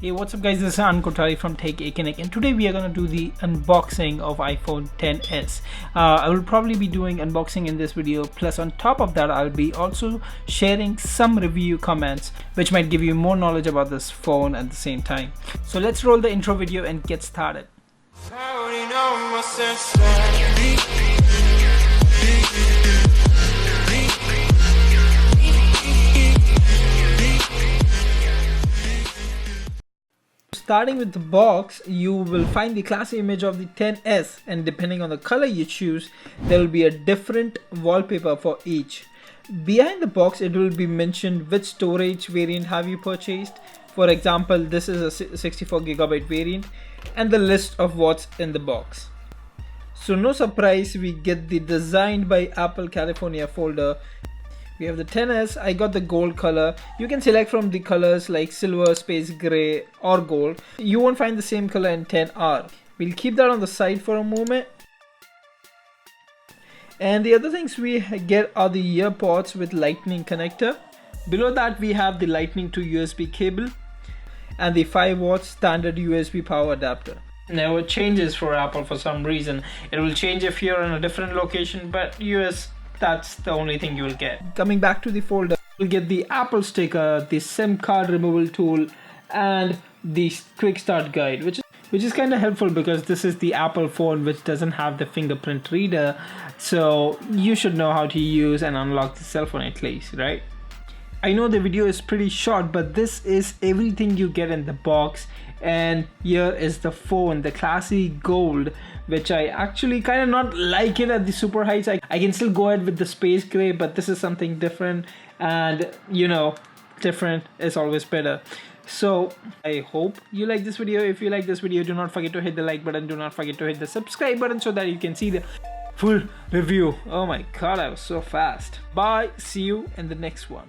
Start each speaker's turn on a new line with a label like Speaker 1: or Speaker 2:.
Speaker 1: Hey, what's up guys, this is Anand Kothari from Tech Economic, and today we are going to do the unboxing of iPhone XS. I will probably be doing unboxing in this video, plus on top of that I'll be also sharing some review comments which might give you more knowledge about this phone at the same time. So let's roll the intro video and get started. Starting with the box, you will find the classic image of the XS, and depending on the color you choose, there will be a different wallpaper for each. Behind the box, it will be mentioned which storage variant have you purchased. For example, this is a 64GB variant, and the list of what's in the box. So no surprise, we get the Designed by Apple California folder. We have the XS. I got the gold color. You can select from the colors like silver, space gray or gold. You won't find the same color in XR. We'll keep that on the side for a moment. And the other things we get are the ear pods with lightning connector. Below that we have the lightning to USB cable and the 5W standard USB power adapter. Now it changes for Apple for some reason. It will change if you're in a different location, but US, that's the only thing you will get. Coming back to the folder, you'll get the Apple sticker, the SIM card removal tool, and the quick start guide, which is kind of helpful because this is the Apple phone which doesn't have the fingerprint reader, so you should know how to use and unlock the cell phone at least, right? I know the video is pretty short, but this is everything you get in the box. And here is the phone, the classy gold, which I actually kind of not like it at the super heights. I can still go ahead with the space gray, but this is something different, and you know, different is always better. So I hope you like this video. If you like this video, do not forget to hit the like button. Do not forget to hit the subscribe button so that you can see the full review. Oh my god, I was so fast. Bye, see you in the next one.